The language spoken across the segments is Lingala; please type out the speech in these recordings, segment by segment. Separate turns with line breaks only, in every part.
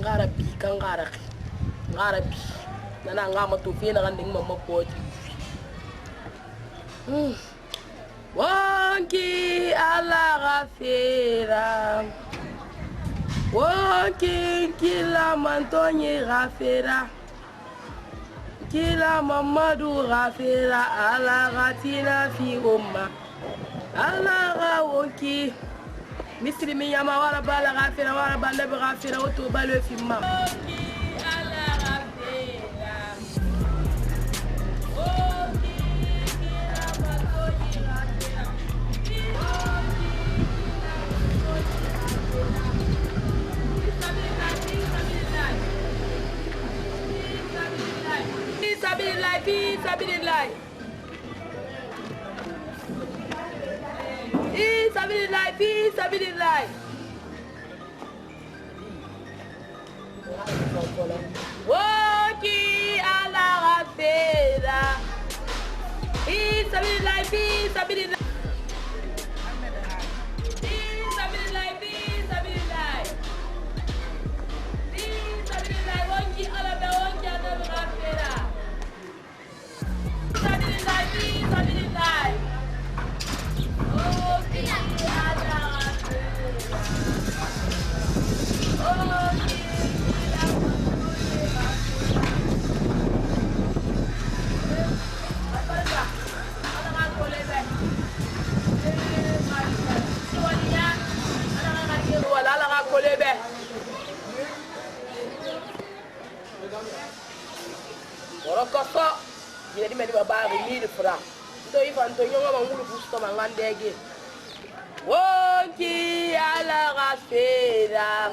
ngarabi kan ngarabi nana ngama to fe na nganding mama poti wanki ala gafera wanki kila mantonye gafera kila mamadu gafera ala gatina fi umma ala ga wanki misri min yama wara bala gafera wara bala gafera wato balo fi ma Woki ala gafera Isabilillah Isabilillah Isabilillah Isabilillah Isabilillah woki ala be woki ala gafera Isabilillah Isabilillah woki ala gafera woki Orokoko jadi medi baba ri 1000 francs do ifan to nyonga mangulu busto mangandege woki ala gafera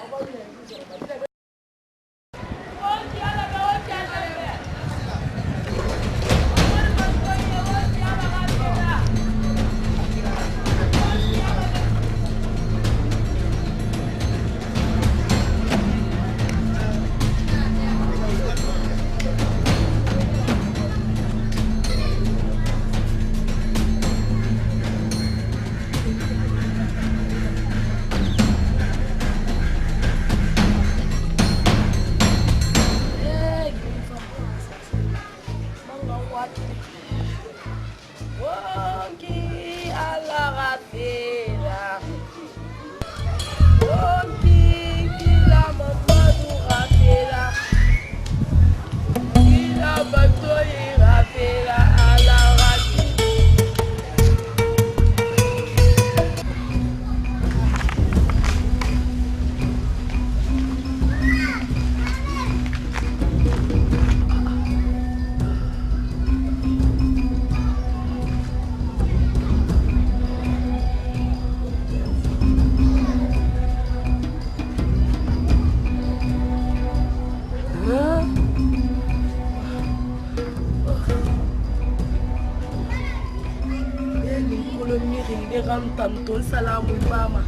Tanto salamu mama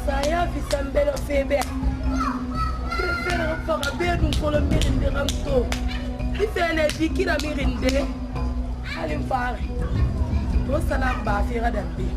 saya bisa beno febe prefere faka bedu kolo mirinde ramto ifene dikira mirinde halim fari to salam ba fira dambe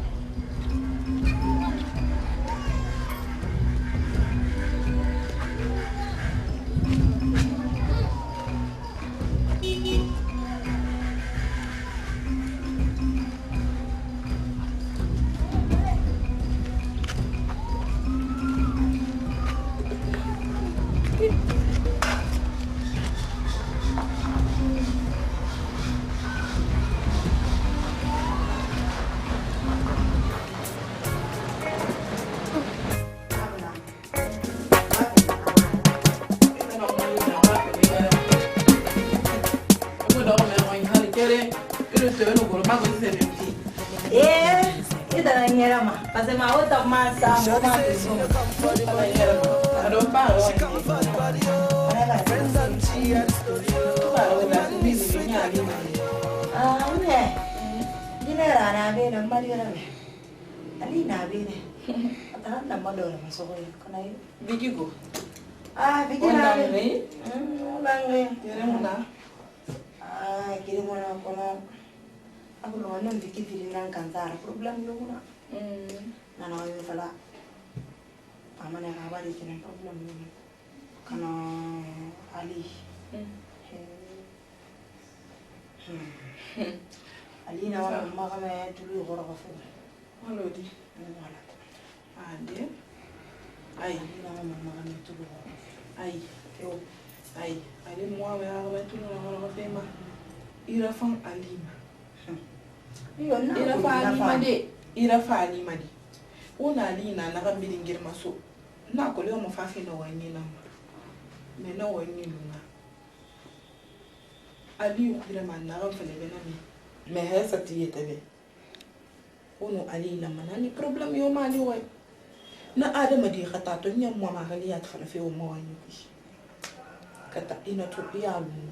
Bigigo.
Bigigo.
Kiri mana kono aku nonton bikin film nang kantor problem lu na nana ayo fala amane kabar itu nang problem lu kana Ali Ali na wa magame tulu gora ka fu
Halo di.
wala
Ade. Ai.
Ali na wa magame tulu gora
Ai.
yo
Ai. Ale moi ya ga tu na gora ka ma. Ira fan Alima.
iyo na
Ira fa Alima de. Ira fa Alima de. Una Alina na ga mbili ngirma so. Na ko le mo fa fi no wani na ma. Me na wani lunga. Ali ira man na ga fele be na mi. Me ha sa ti yete be. Uno Ali la manani problem yo mali way. Na adama di khata to nyam mo ma gali yat fala fe o mo wani ki. Kata ina to ya lu.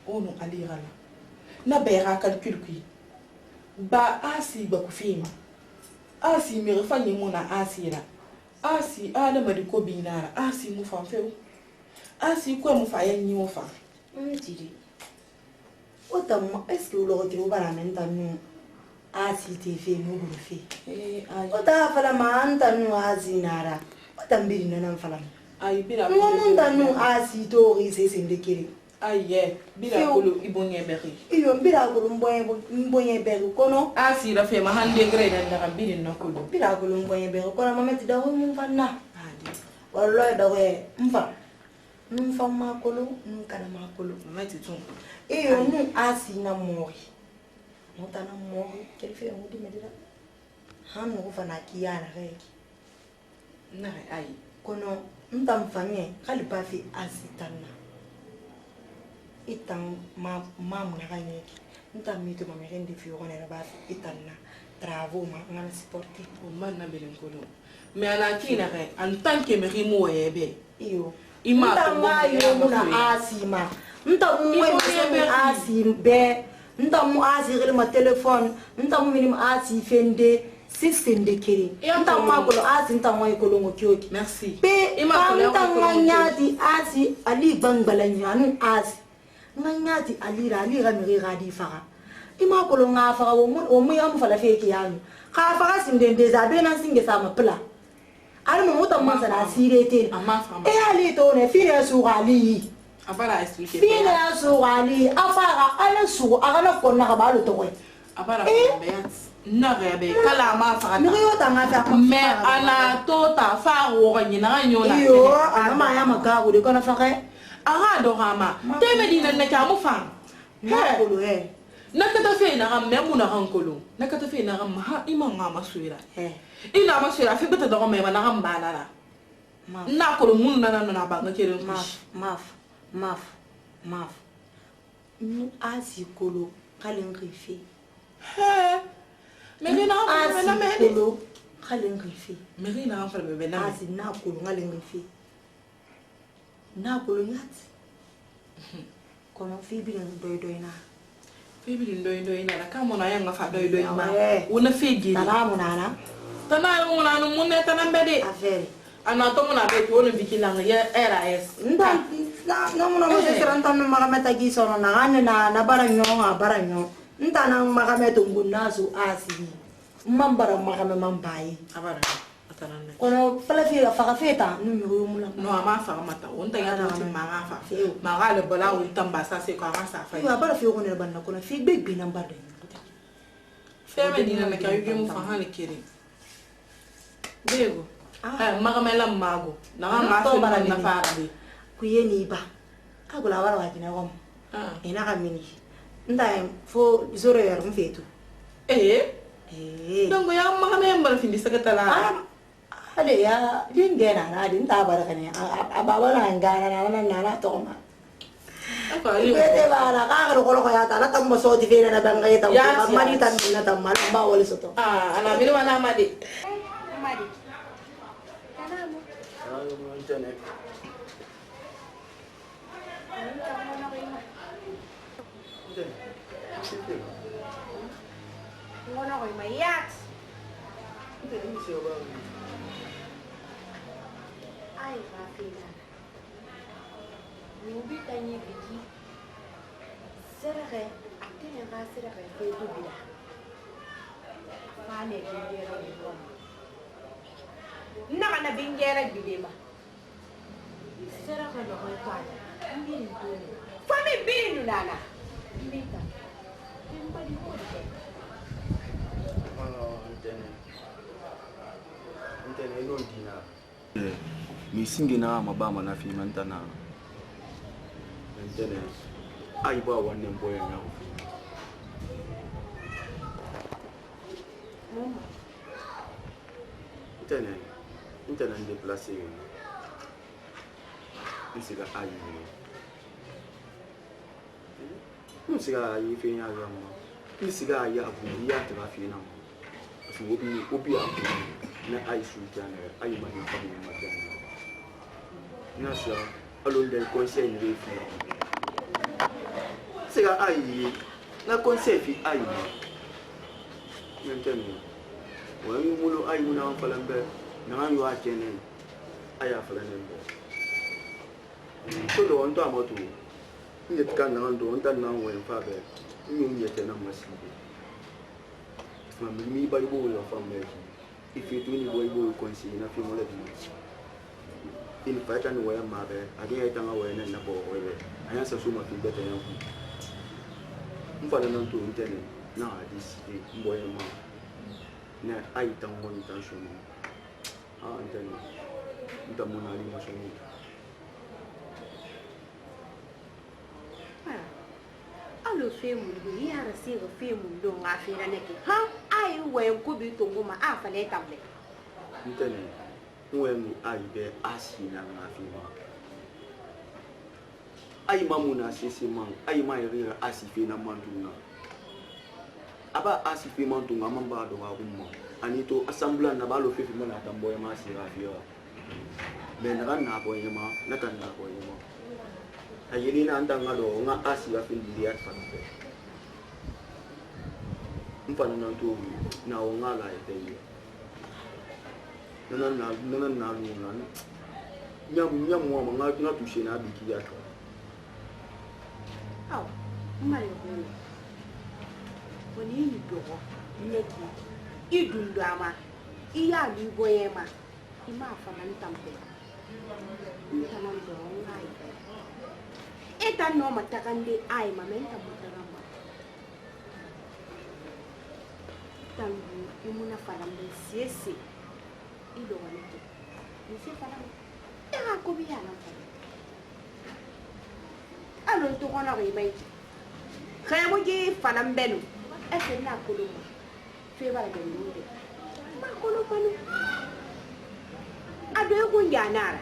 Uno Ali gala. Na be ra calcul ki. Ba asi ba ku fima. Asi mi refa ni mo na asira. Asi adama di ko binara. Asi mu fa fe o. Asi ko mu fa yan ni mo fa.
tiri otam est-ce que lo ke ubara menta nu asi tv no go fe ota fala ma anta nu asi nara otam biri na fala
Ai bira.
no anta nu asi to ri se ndekere
Aye, bira kolo ibonye beri.
iyo bira ko mbonye beri kono
Asi la fe ma hande grade na biri na kolo.
bira ko mbonye beri kono mameti da ho mun fanna wallahi da we mfa makolo nkana makolo
Mameti tun.
iyo nu asi na mori mutana mori kelfe ngudi medira hanu ko fana kiyana reki
Na ai.
kono ntamfanye kalipa fi asitana itang mamu na kanyeki ntamito mamerende fi yone na ba itanna travaux ma ngana supporter
O man na biri kolo. Me ala kina re en tant que me rimo ebe.
iyo
Ima
ntama yo muna asima ntamu mwe asi be ntamu asi gele ma telephone ntamu minim asi fende sisende kiri ntamu akolo asi ntamu akolo ngokyoki
Merci.
pe
Ima kolo
ntamu nyati asi ali bangbala nyanu asi nganyati ali ra mi gadi fara ima kolo nga fara wo mu yamu fala feki yanu ka fara simdende zabe nan singe sama pla ari mo mutam mansa na sirete ali to ne fine sugali
Abara expliquer.
fine sugali afara ala su agala ko na ba lo to we
Abara be na rebe kala ma fa
mi yo tanga ta
me ana to ta fa wo ni na nyo na.
yo ama ya magago de kona fare
Aha do hama. Te me dina na ka mu fa.
na ko lo he
Nakata fe na ga me mu na hankolo. Nakata fe na ga ma ima nga masuira. Ina masuira fe beta do me na ga mbana na. Na ko mu na ba ga kere
maf nu asi kolo kalen rifi
He. Me ni na fa na me ni.
kolo kalen rifi
Me ni na fa be na.
asi na kolo kalen rifi na kolo nyati kono fi bi do na
Fibili ndo ina na kama na yanga fa do ma. Una figi.
Tanamu nana.
Tana una no munne tana mbede.
Afere.
Ana to muna be to no bikilanga ya RAS.
Na muna mo se ranta no magameta gi sono na na baranyo. Ntana magameta ngunazu asi. Mambara magame mambai.
Abara. Atana ne.
Kono falafira fakafeta numero mula.
No ama fa mata. Unta ya no ma fa. Ma le bola u tamba sa se ko sa fa.
Yo abara fi ko ne banna kono fi big bi namba de.
Feme dina na ka yuge mu fa han kiri. Bego. Magame la mago. Na nga so na fa bi.
Ku yeni ba. Agula wara wa kina rom. Ina ka mini. Nda fo zoro yer mfetu.
Donc ya magame mbara findi sakatala.
Ale ya dingena na din ta barakane ababa na ngana na to ma Bete bara ka ko ya ta na tambo so di fena na bangay ta mali tan na tamma ba wala so to
ana bini wana madi
Tanamo
mo internet
ngono ko mayak ay rafina nubi tanye biki serere atene ga serere fe dubila mane bingera ni ko na kana bingera bidema Sera ka no ko pa. Hindi ito.
Fami binu nana.
Hindi ka. Hindi pa di ko.
Antene no dina. Mi singe na mabama na fi mantana. Antene ai ba wannan boyan ya. Antene ande placer. Isiga ai. Isiga ai fi ya ga mo. Isiga ai abu ya ta fi na. Asu obi abu. Na ai su jana ai ma ni fa ma jana na sha alon del conseil ne fi sega ai na conseil fi ai ma maintenant wa mi mulo ai na falambe na yo a kenen ai a falambe so do on to amoto ni tka na ndo on tan na wo en fa be ni mi yete na masibe fa mi ba ibo yo fa me if you do any boy conseil na fi mo la bi in fact an way ma be ade ya tanga way na bo we anya sa so ma fi beta yan ku mfa na nto intene na hadis e boy ma na ai tan mo ni tan so mo intene nda mo na li ma so mo
Alo femu ni ara siga femu do nga fera neki. Ha ai wen ku bi to ngoma a fa le table.
Intene wen ai be asina na fi ma ai mamuna sisi man ai mai rira asife na manduna aba asife mandunga mamba do wa umma anito assembla na balo fefi mana tamboy ma sira fiya ben ran na boy ma na kan na boy ma ayini na andanga do nga asiya fi liat fa pe mfana na to na o nga la ite na lu na nyam mo ma nga tushe na biki ya to
Aw, mari ko. Woni ni do neki. Idundu ama. Iya li boyema. Ima fa man tampe. Tanan do ngai. Eta no matakande ai mamenta mutarama. Tangu imuna falambe siesi. Ido wanete. Nisi falambe. Era ko biya na fa. Alors to kona ko imai kaya mo ji fanam benu ese na kuluma fe bara de nde ma kuluma nu ado ko nganara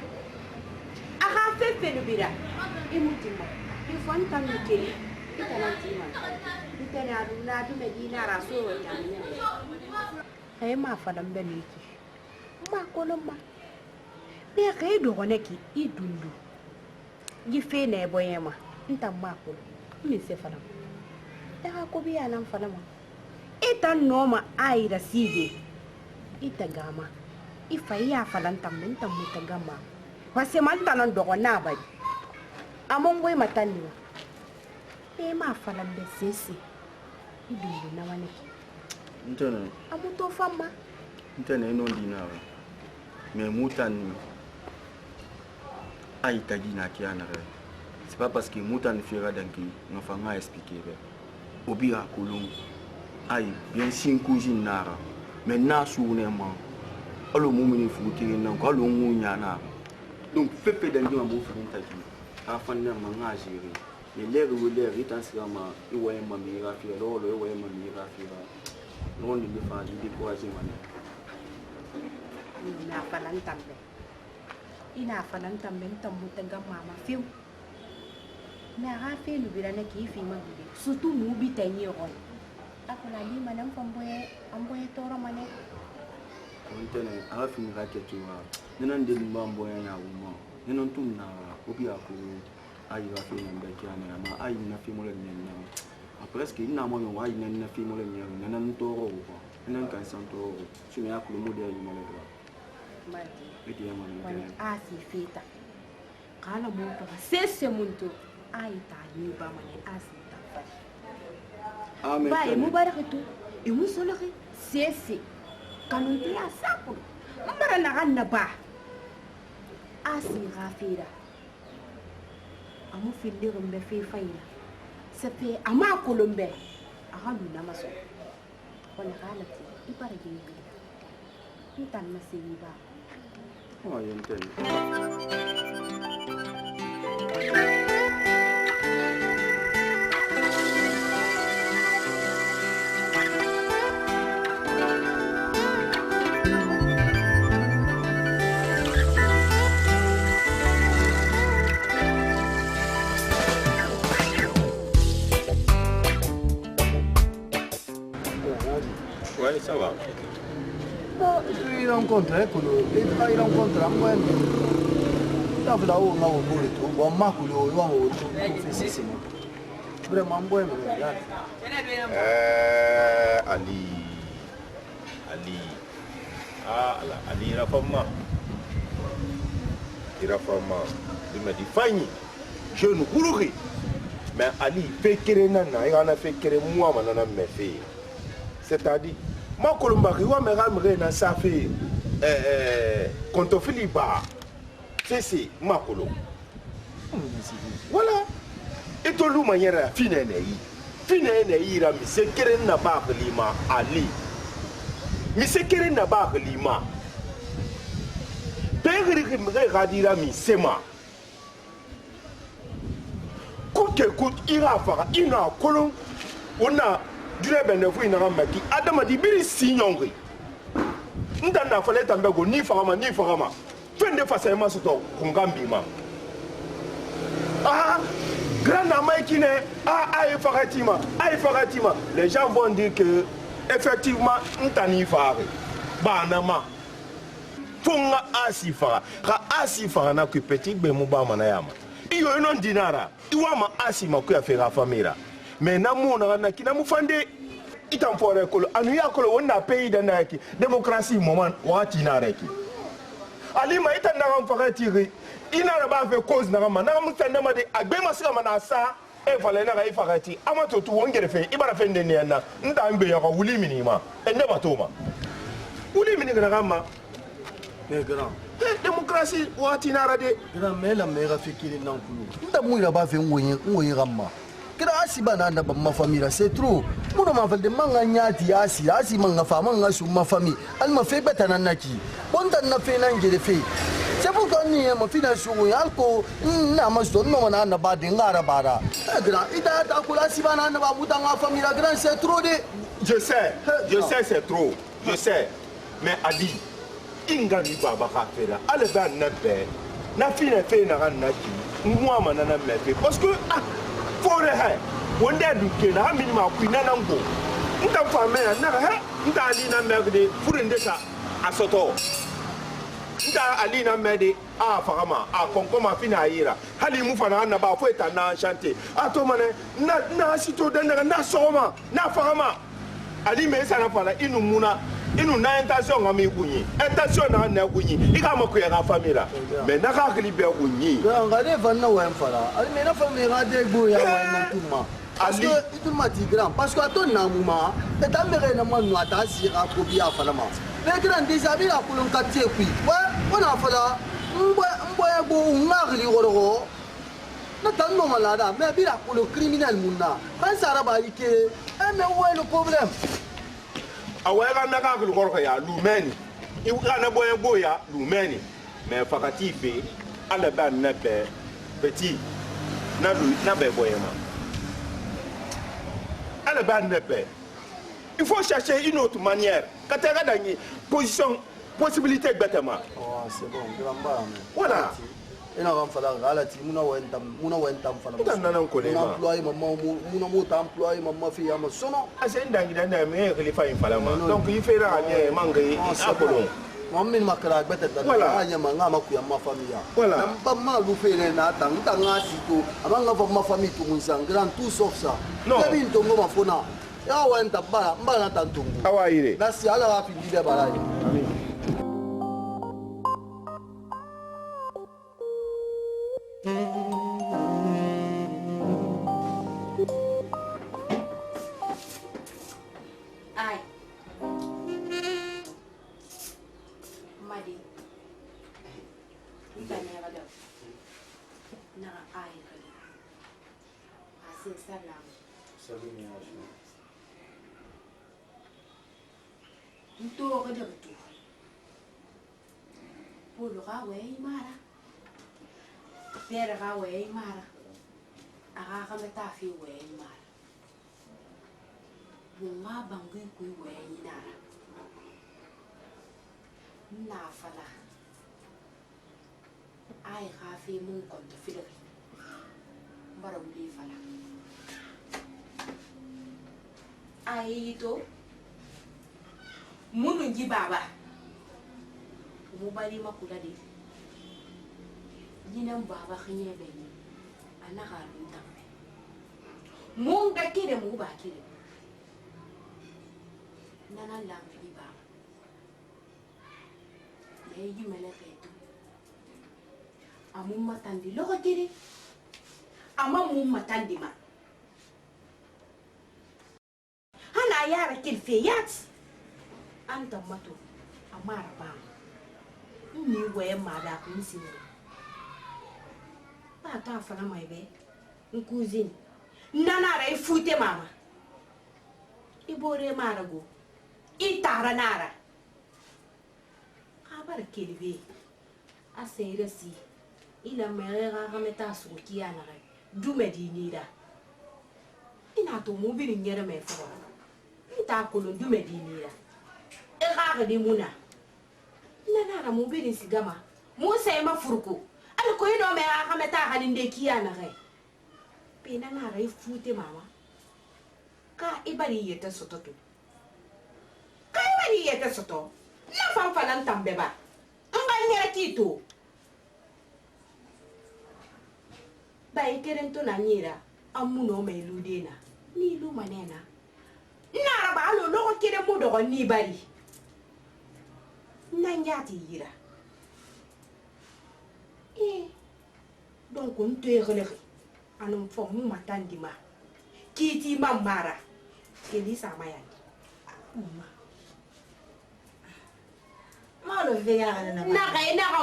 aka fe fe no bira imutima ifanta mi keli itana tima itana na du medina raso wa tamina ay ma fanam benu ki ma kuluma be kay do koneki idundu gi fe ne boyema nta mako ni se fala ya ko biya nan fala ma ita noma aira sige ita gama ifa ya falan tammen tammu ta gama wase man tanan do na ba amon goy matani e ma falan be sese idundu na wane
ntana
amuto fama
ntana ino dinawa me mutani ai tagina kiana re. C'est pas parce que Moutan fera d'anki, nous faisons expliquer. Obira Koulou, aïe, bien 5 cousines nara, mais n'a souvenirement. Alors, mon mini foutu, non, quand l'on mouillana. Donc, fais peu d'anki à bouffer un tagi, afin de m'en gérer. Mais l'air ou l'air, il t'en sera ma, il voit ma mira, il voit ma mira, non, il me fait décourager ma mère.
ina falan tambe ina falan tambe tammu ta gama ma fiu na rafe lu bila na ki fi ma bude surtout mu bi tanyi ron akona li manam famboye amboye toro mane
Ontene afi mi rake tuwa nenan de mbambo ya uma nenan tumna obi akuru ayi rafe na mbeki ana ma ayi na fi mole nyenna presque ina mo yo ayi na fi mole nyenna nenan toro ko nenan kan santo sumi akulu mode ayi mole do
mati
eti ya mole
wani asi fita kala monto sese muntu ayi ta ni ba mane asi ta fa
amen
ba mu barakatu imu soloke sese kanun ti asapo mbara na ganna ba asi rafira amu fillir mbe fe fayla se fe ama kolombe ahalu na maso wala halati ibara gibi intan masiba
oh yenten
Ouais, ça va.
no tu rencontre quello e fai rencontre un buen da da una un boleto buon maculo uomo professissimo vraiment un buen ragazzi
Ali. Ah, Ali Rafama. Il m'a dit, Fanny, je ne courrai. Mais Ali, fait qu'il y a fait qu'il moi, me fait. C'est-à-dire, ma colombari, moi, me ramène dans sa fait. Quand on fait les bas, c'est ma colo. Voilà. Et tout le monde est fini. Fini, c'est qu'il n'a pas lima Ali. Mais c'est qu'il n'a pas lima. Père Radira mi sema. Coûte que coûte, ira faire, il n'a colon, on a du bénéfice, il n'a pas qui. Adam a dit, biri signongri. N'dana fallait t'embego ni farama. Fin de façon, c'est toi, Kungambima. Ah, grand amaïkine, aïe Faratima. Les gens vont dire que, effectivement, n'tani fare. Banama. Fonga asifara na ku petit be mu ba manayama iyo non dinara iwama asima ku afera famira mais na mu na kina mu fande itam fore ko anu ya ko wonna pays da na ki démocratie moment wati na reki ali ma itan na ram fara tiri ina ba fe cause na ma na mu tanda ma de agbe masika mana sa e fale na ga ifagati amato tu wongere fe ibara fe ndene na nda mbe ya ko wuli minima ende batoma wuli minima na ma.
Mais grand.
Démocratie, ou à Tinarade.
Grand, mais la mère a fait qu'il est non plus. Nous n'avons pas fait un rama. Grâce à ma famille, c'est trop. Nous n'avons pas fait de manganyati, asi manga femme, sur ma famille. Elle m'a fait bête à Naki. Bon, t'en as fait un de fait. C'est pourquoi nous avons fait un show, alco, n'amason, non, on a pas de ngarabara. Grand, il a d'accouler si on a pas ma famille, la grande, c'est trop de.
Je sais, c'est trop. Je sais. Mais Adi. Inga ni baba kafela ale ba nabe na fine fe na naki mwa mana na mefe parce que fore ha wonda du ke na mi ma ku na ngo nta fa me na ha nta ali na megde furinde sa asoto nta ali na mede fagama konkoma fina ayira hali mu fa na ba fo eta na chante to mane na sito de na soma na fagama ali me sa na fala inu muna inu na intention ngami kunyi intention na kunyi ikama ku ya famille mais na ka kli be kunyi
ngade vanna wa mfala ali me na famille ga de go ya wa ntuma parce que tout ma dit grand parce que aton na muma et ta mere na manu ata sira ko bi afala ma le grand déjà la kulun katie kui wa ona fala mbo ya go ngagli woro na tan no malada mais bi la kulun criminel munna kan sara ba ike mais où est le problème.
Awega na ka ko ya lumeni iwa na boya lumeni mais fakati fe ala ba na be petit na be boya ma ala ba na be il faut chercher une autre manière quand tu as gagné position possibilité bêtement
c'est bon grand ba
voilà
ina van fala galati muna wentam fala
muna nan ko le ma
employé maman muna mota employé maman fi ama sono
ase ndangi danda me khalifa in fala ma donc il fait ra bien mangai akolo
mammin makara bete da anya manga makuya ma famille
voilà
ba ma lu fe na tanga sito abanga fa ma famille to mun grand tout sauf ça tabi ntongo mafona ya wenta ba mbana tantungu
awaire
nasi ala wa fi de baraye
c'est salam.
Salut, Miacho.
Nto ko de tu. Polo ga we mara. Pere ga we mara. Aga ka meta fi we mara. Bunga bangu ku we nara. Na fala. Ai ga fi mun kon to fi de. Bara uli fala. Ai to munu ji baba mu bari makula de jinan baba khanye be ni anaka dun tambe mun ga kire mu ba kire nana lambi baba le ji mele petu amun matandi loko kire amma mun matandi ma hana yara kilfiyat anta mato amara ba ni we mada kun sinu ba ta fana mai be nkuzin nana ra ifute mama ibore mara go itara nara kabar kelbe asere si ila mera ga meta su kiyana ga dume dinira ina to mu bi nyere me fo ita ko dume dinira ga di muna nana mu bi sigama mu sai ma furko al ko ino me ga meta halin de kiyana ga pe nana ra ifute mama ka ibari yeta sototo ka ibari yeta soto na fam falan tambe ba anga nyera kito ba ikeren to na nyira amuno me ludena ni lu manena nara ba lo lo kire mo do ni bari nanjati yira donc on te relève anum fo mu matandi ma kiti mamara keli sama ya
ma lo ve ya
na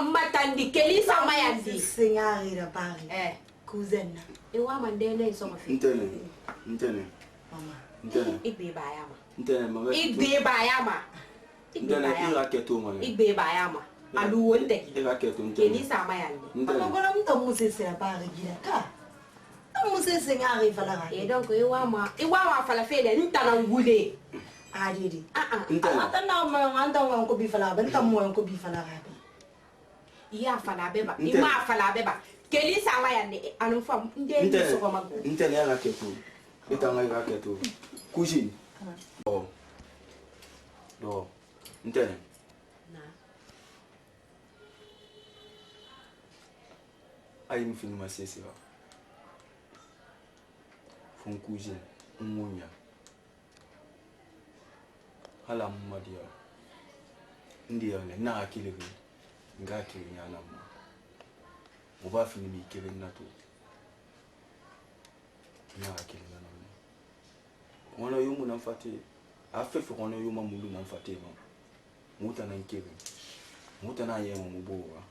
matandi keli sama ya di
singari da bari cousin
e wa mandele so ma fi
Ntene.
mama
ibe bayama
Ntene mama.
ibe bayama
Ntene ira keto mama.
ibe bayama alu wonte
Ira keto
keli
ntene.
sama ya di
ama gona mta musese da bari gida ka musese ngari fala ga
e donc e wa ma fala fele ntana ngule
adidi
Ntene.
ata na ma anta wa ko bi fala ba nta mo ko bi fala ga
iya fala beba ima fala beba keli sama ya ni anu fam ndeni so ko mago
Ntene ira keto. Itanga ira keto. Kushi. Oh. No. Ntene.
na
Ai mfini masese ba. Fon kushi umunya. Hala mmadia. Ndiya ne na akile ngati nyana mu. Uba fini mi kele nato. Na akile na mu. Wana yumu na mfate. Afefe wana yuma mulu na mfate no. Muta na nkele. Muta na yema mubowa.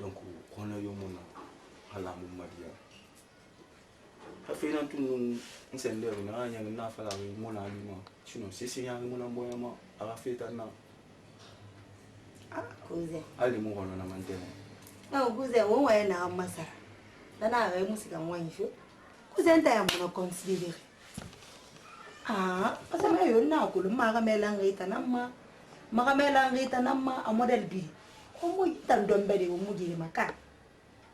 Donc wana yumu na hala mmadia. Afina tunu nsendero na anya na fala mu na anima. Sino sisi yangu mu na mboya ma afeta na.
cousin
Ali mu kono na mantene.
na cousin wo wa na masara dana ga musika ngwan fo cousin ta ya mo considérer asa ma yo na ko ma ga mela ngita na ma a model bi ko mo itan dombe de mo gire maka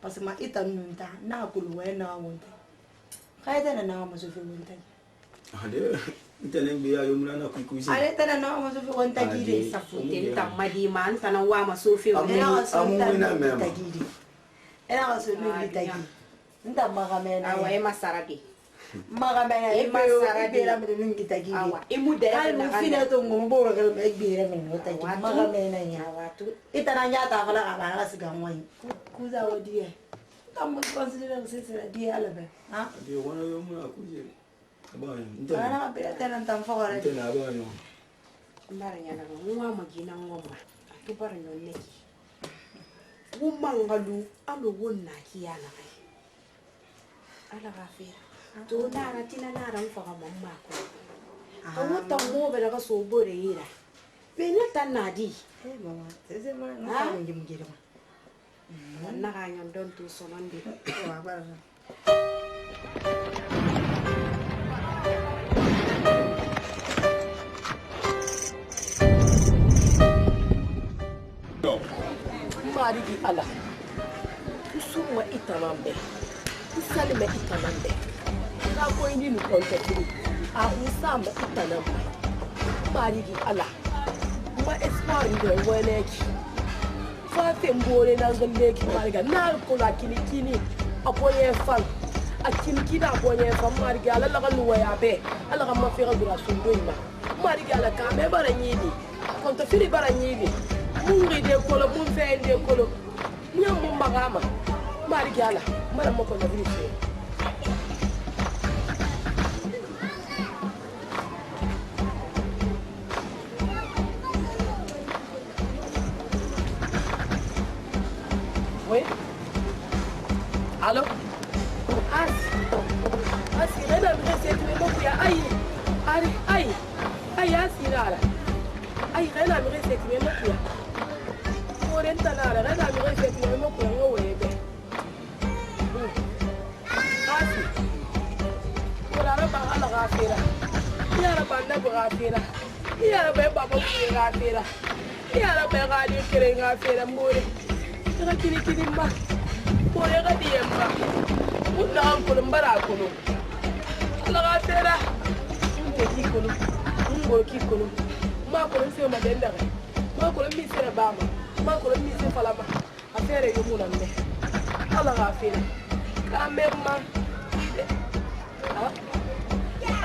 parce que ma itan nunta na ko wa na wonta kaida na ma so fi wonta
Ale ntene bi ya yumna na kuikuzi.
ale tana na ma so fi wonta gire
sa futen tamadi man sana wa masofi
era ga so
Amu
ta
na mema.
gire era ga so ni gire nda ma ga mela
awa e masarage
magamena
E masara di.
ibera mene ngita gidi
awa imu de
kan
na
fina to ngombo ro kala ibera mene ngota gidi magamena ya
awa tu
itana nyata fala kala kala siga ngwai kuza wodi kam consider sisi dia alabe ha
Adi wana yumna kuzi. Abana ntene.
ana bela tena tamfa wala
Ntene abana.
mbara nyana ngwa magina ngoma to bara nyonne wumma ngalu alo wonna kiyana kai ala gafira to nara tina nara mfaga mamma ko awu tango bela ka so bore ira bena tanadi
mama tese ma na ngi mugire ma
na ga nyon don tu sonandi
wa ba
marigi ala usuma itamambe isalime itamambe ngako indi nu kontekiri ahusama itanambe marigi ala ma espoir ndo weneki fa tembore na ngandeki mariga na kola kini aponye fan akini kina aponye fan marigi ala la kan waya be ala kan mafira dura sundoima marigi ala ka me baranyini konto fili baranyini mungi de kolo mun fe de kolo nyam mun magama mari gala mara mako na bife oui allo asi reda mi se tu mo ya ai asirara ai reda mi se tu mo ya rentanara reda mi se tu mo ko ngo webe asi ora ba ala gafira ya ra banda gafira ya ra ba baba gafira ya ra ba ga di kire gafira mbore ga kini ma mbore ga di emma unna an ko mbara ko no ala gafira unte ki ko no ngoro ki ko no ma ko se ma denda ma ko mi se ba ma ko mi se falama affaire yo muna me ala gafira ka memma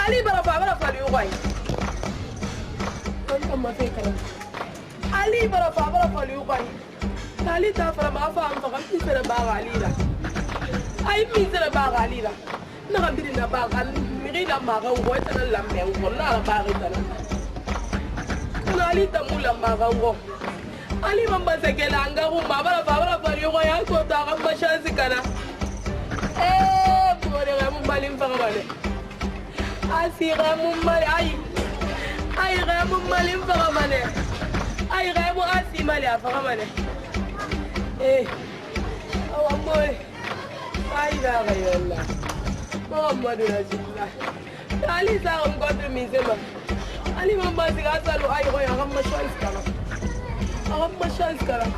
ali bara fa yo wai kon ma fe kan ali bara fa yo wai ali ta fa ma fa am fa mi se ba ali la ai mi se ba ali la na ga bidi na ba gal mi ri da ma ga wo ta la me wo na ba ri ta na ali ta mu la ma ga wo ali mamba segela anga rumba bara fa yo ya ko ta ga ma chance kana bore ga mu balim fa ga bale asira mu mali ai ga mu balim fa ga mane ai ga mu asi mali fa ga mane awa moy ai ga ga yalla Muhammadu Rasulullah ali sa ko ko mi sema ali mamba siga salu ai go ya ga ma chance kana أغمى شانس كلام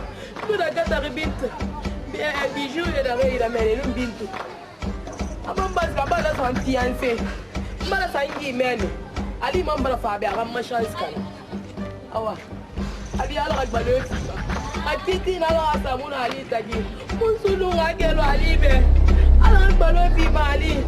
بدا كتر بنت بيجو يدري إلى مالين بنت أما بس كبار سان فيانسي ما سانجي مالي علي ما بلا فابي أغمى شانس كلام أوا علي على غد بلوت أتيتي نلا أسامون علي تجي من سلو غاكلو علي به على غد بلوت في مالي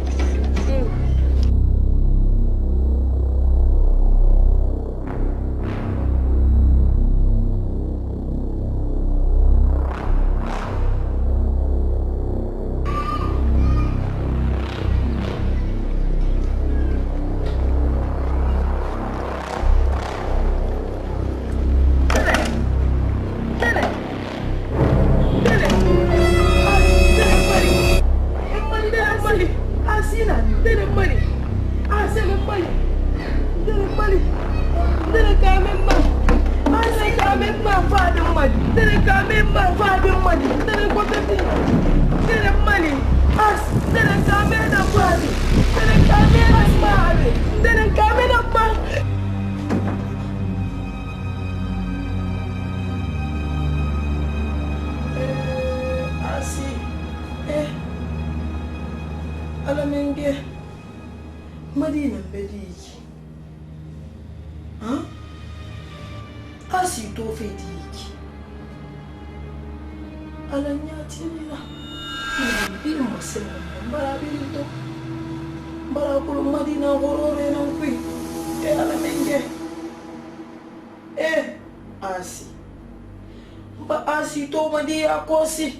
Kosi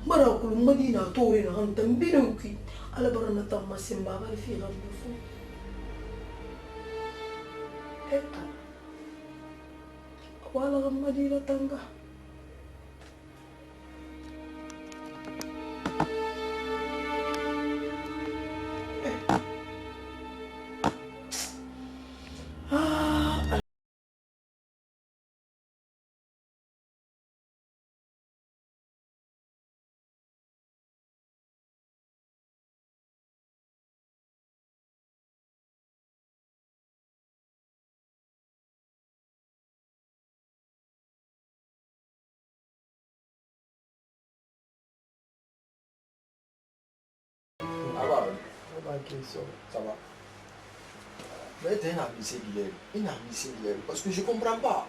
bara ko madina to ina han tambino ki ala barana tamma simba gal fi rabbu eta wala madina tanga
Ça va. Mais t'es un ami Guilherme. Il a mis Guilherme. Parce que je ne comprends pas.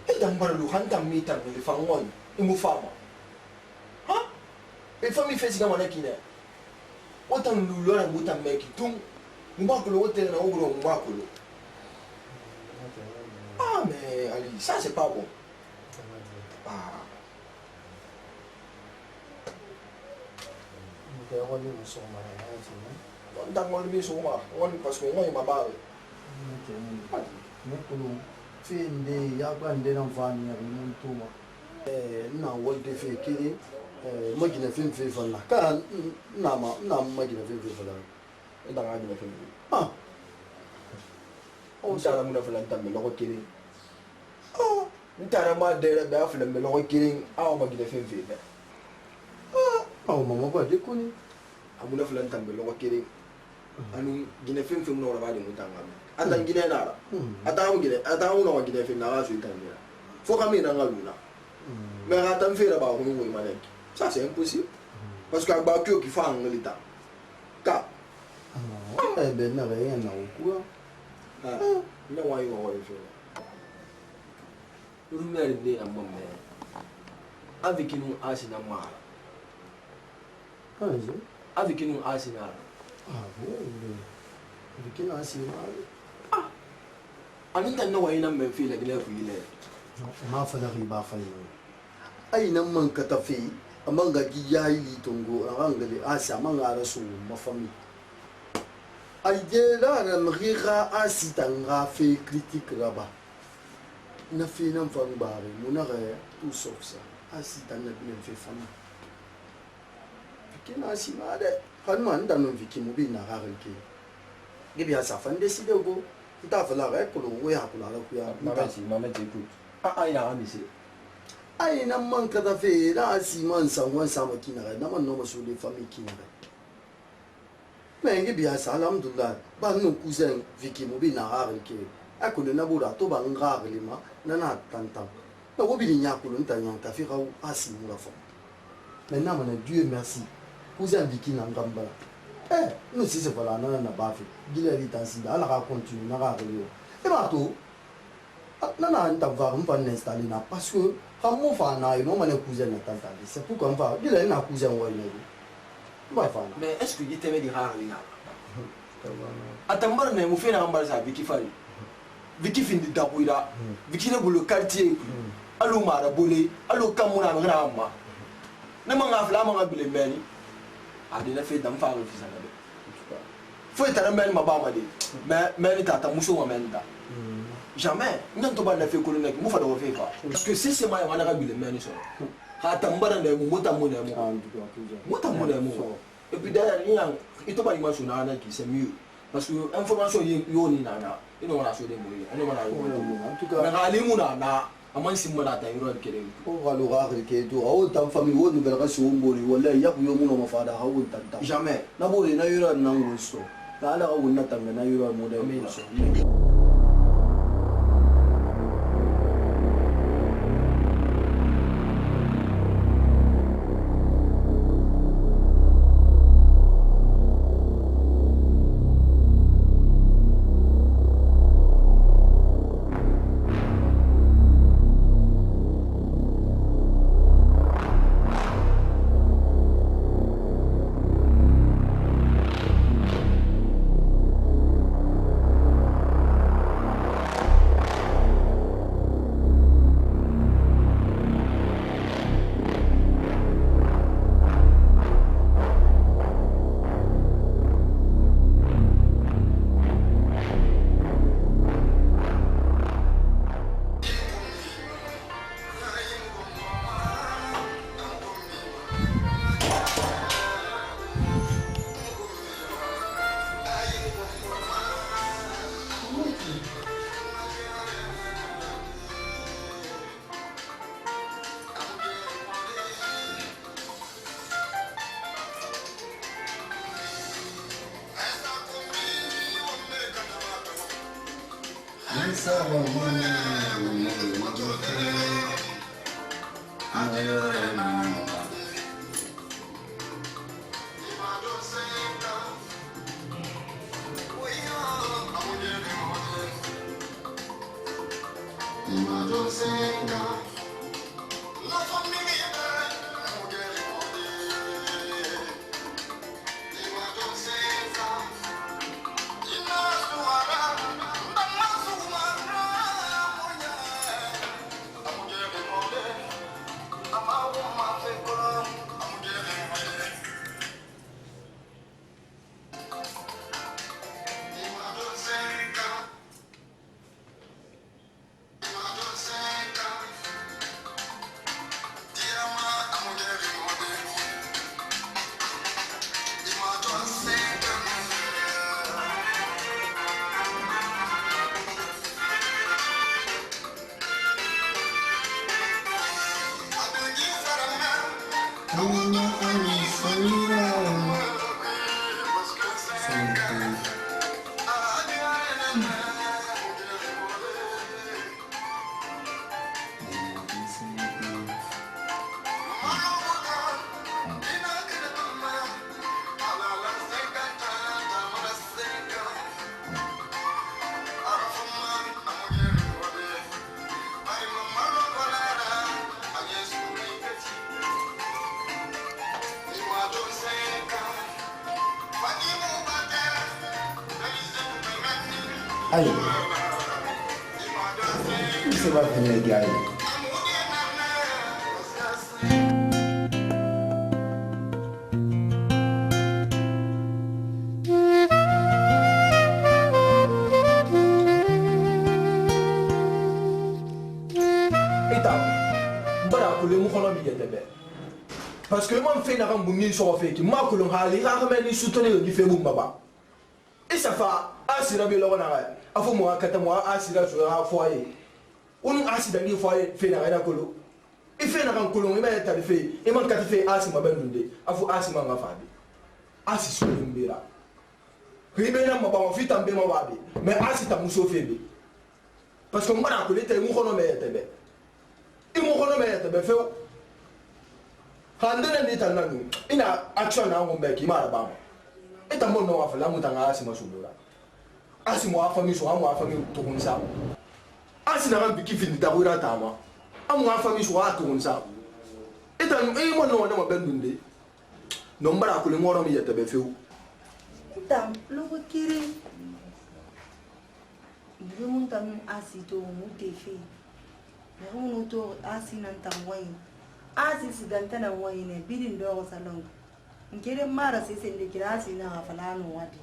Et dans le hand en mettant les femmes, il me fait. Hein? Les familles font ce qu'on a qui n'est. Autant nous l'on a mis un mec qui tombe. Nous marquons l'autre et nous marquons l'autre. Ah, mais Ali, ça c'est pas bon. Ah. On t'a demandé sur moi, parce que moi il m'a parlé.
Finde ya bande nan fani ya mun tuma na walde fe kiri magina fin fe falla ka na magina fin fe falla
Da nga gina fin.
ah
O sala mun fala tambe loko kiri. Oh, ntara ma dere ba fala me loko kiri, aw ma gina fin fin.
ah mama ba de koni
Amuna fala tambe loko kiri. Anu gina fin fin no ba de mutanga. Atan gina na. Atan no gina fin na wa su tambe. Fo ka mi na ngaluna. Mais atan fe la ba ko mo malek. Ça c'est impossible. Parce que ba kyo ki fa ngalita. Ka
ben na rien na okuwa
ne wa yo wa yo. Rumere de na momme. Avec nous asina mara. Avec nous asina.
ah bon bikina asima
Aninta na wa ina me fi la gina fi le.
ma fala riba fa yi ai nan man ka tafi amma ga giyayi tongo an ga le asa man ga rasu mafami aidera na mriga asitanga fait critique là-bas na fait nan fang bare munara tout sauf ça asitanga bien fait fama kina asimade kanman dan non viki mobi na rarke gibi asa fan décider go ta fala re ko lo ya ko la ku ya
Maman t'écoute. Ah, il a ramisé.
ai nan man ka da fe da asiman san wan sama kinara na man no maso de famille kinara mais gibi asa alhamdulillah ba no cousin viki mobi na rarke akolo na bura to ba ngarle ma na na tantam na wobi ni nyakolo ntanya ta fi ra asimu la fa maintenant mon Dieu merci cousin viki na ngambala nous si c'est voilà na ba fi gileri tansi ala ka continue na rarle yo e ba to na nta va on va l'installer na parce que quand mon fa na yo mon cousin na tanta c'est pourquoi on va gileri na cousin wa yo ba fa na
Mais est-ce que tu t'aimes dire rare là? Atambar ne mu fena ambar sa Vicky Fari. Vicky findi dabuira. Vicky ne bolo quartier. Allo mara bolé, allo kamuna ngara amma. Ne manga fla manga bile meni. Ade na fe dam fa ro fisa na be. Foi tara meni mabama de. Mais meni tata muso wa meni da. Jamais. Ndan to ba na fe ko nek mu fa do fe fa. Parce que si c'est moi wana ga bile meni so. Ha tambara ne mu mota mu ne mu. Mota mu ne mu. Et puis derrière, il n'y a pas d'image qui c'est mieux. Parce que l'information est yoni nana. Il n'y a pas de moyens. Il n'y a pas de moyens. En tout cas, il y a un man si mon attaque, il y a un kéré.
On va le rare qui est tout. Autant famille, on ne verra sur un bon niveau. Là, il y a eu un moment fada.
Jamais.
Na boli na yura na nguso. Na ala ka wonna tanga na yura mo da nguso.
Aïe, c'est pas fini, les gars. Parce que moi, je fais un peu sur le fait que moi, je vais soutenir le fait et ça fait asira bi lɔgɔ na a fɔ mɔgɔ ka taa mɔgɔ asira sɔrɔ a fɔ a ye o ni asira ni fɔ a ye fɛn na ka na kolo i fɛn na ka kolon i ma ye tali fɛ i ma kati fɛ asima bɛ dun de a fɔ asima ka fa de asi sɔrɔ min bɛ la i bɛ na mɔgɔ ma fi tan bɛɛ ma b'a bɛ mɛ asi ta muso fɛ bɛ parce que n mana kolo tɛ n kɔnɔ mɛ yɛtɛ bɛ i mu kɔnɔ mɛ yɛtɛ bɛ fewu k'an dɛnɛ ni tan na nu i na action na an kun bɛɛ k'i ma ba ma. Et à mon nom, à la montagne, à Simasoudola. À Simo, à famille, soit à moi, famille, tout comme ça. À Sinara, qui finit d'Aouira Tama. À moi, famille, soit à tout comme ça. Et à moi, non, on a ben bundé. Non, pas que le mot en yet à Befeu.
Tam, le kiri. Je monte à mon asito, mon défi. Mais on autour asinantam wine. Asis d'antenne wine, bidding doors along. Nkiri mara sisi ndikirasi na falano wadi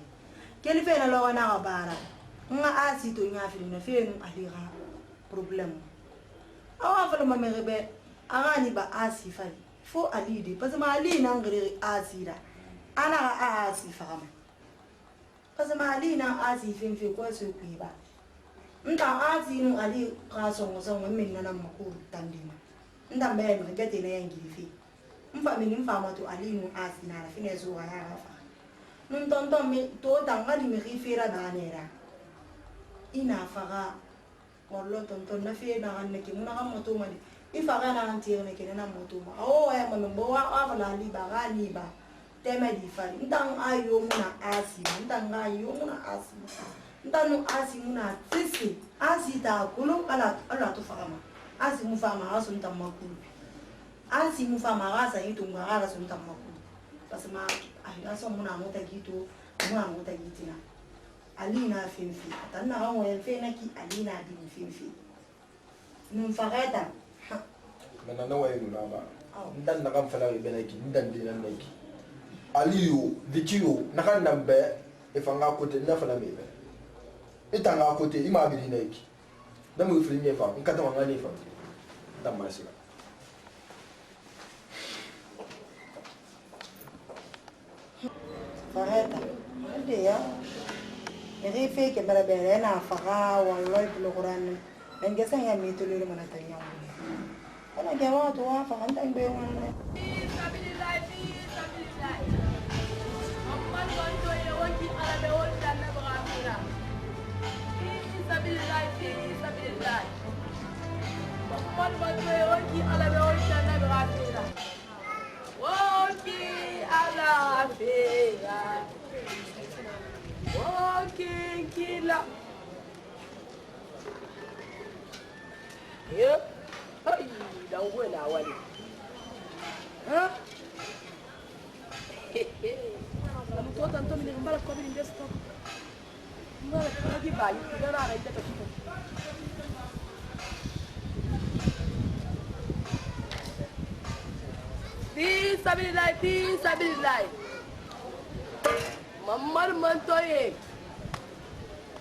keli fe na lo na bara nga asi to nya fi na fe nu alira problem awa fala ma merebe agani ba asi fali fo alide parce ma ali na ngri asi da ana asi fama parce ma ali na asi fin fi ko so ku ba nta asi nu ali ka so so min na makuru tandima nda mbe na gete na yangi fi mfa mini mfa mato alinu asina la fine zuwa ya rafa nun tonton me to tanga di mi fira danera ina faga wallo tonton na fe na ganne ki muna kam moto mali ifaga na antire ne kene na moto ma o ya mama bo wa afala li ba gani ba tema di fali ntang ayo muna asi ntang ayo muna asi ntanu asi muna sisi asi ta kulo ala to faga ma asi mu fama aso ntamakulu asi mufama gaza yitu ngara sonta makulu basema aso muna mota gitu muna mota gitina alina finfi tanna hawo elfena ki alina di finfi num fareta
mana na wayi na ba ndan na kan fala be na ki ndan de na ki aliyo dikiyo na kan nambe e fanga kote na fala me be itanga kote ima bi na ki da mu fili me fa nkata wanga ni fa da masila
fareta ande ya eri fe ke bala bere na faga wallahi bil qur'an en gesan ya mi tulu mana tanya ana ke wa to wa fa anta be wana
sabilillah amman gonto ye wonti ala be wonta na bagafira sabilillah amman gonto ye wonti ala be wonta na bagafira Walking alafia, walking killer. Ya. Ai, dan gue na wali. Ha? Kamu tuh tanto milih kembali kau milih desktop. Mbak lagi banyak, tidak ada yang tak suka. Fisabilillah. Mamar mantoye.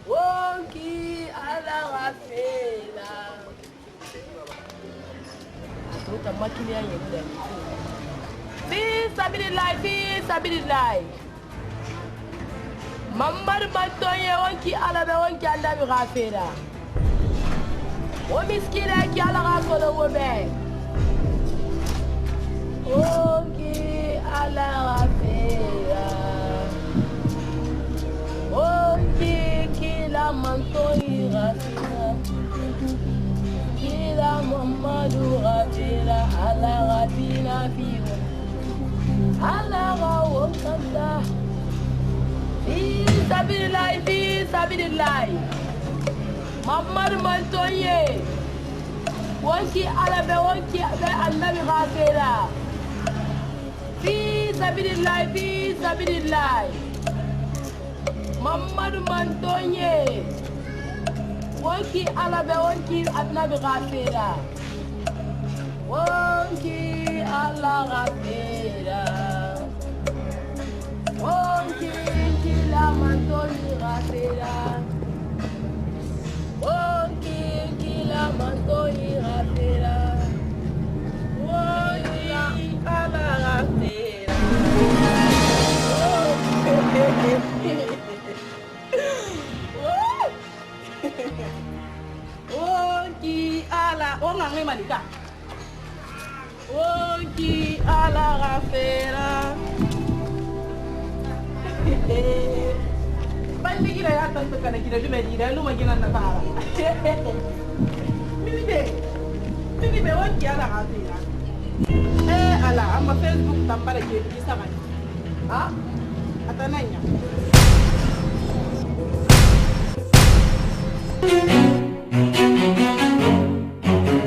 Wonki ala rafela. Tuta makili ya yenda. Fisabilillah. Mamar mantoye wonki ala be wonki anda bi rafela. O miskila ki ala rafela wo be. Oki ala rafela. Oki kila mantoi rafela. Kila Muhammadu rafela. Ala rafina fiyo. Ala rawokanda. Fisabilillah. Muhammadu mantoye. Wonki ala be wonki be annabi rafela. Fisabilillah. Muhammadu mantonye. Wonki alabe wonki adnabi ghafira. Wonki ala ghafira. Wonki kila mantoni ghafira. Wonki kila mantoni ghafira. Wonki ala ghafira. Oki ala ongange malika. Oki ala rafera. Bandi kira ya tanto kana kira dume dira lu magina na tara. Mimi be oki ala rafera. Ala amma Facebook tambara ke bisa mani. Ha? Atananya.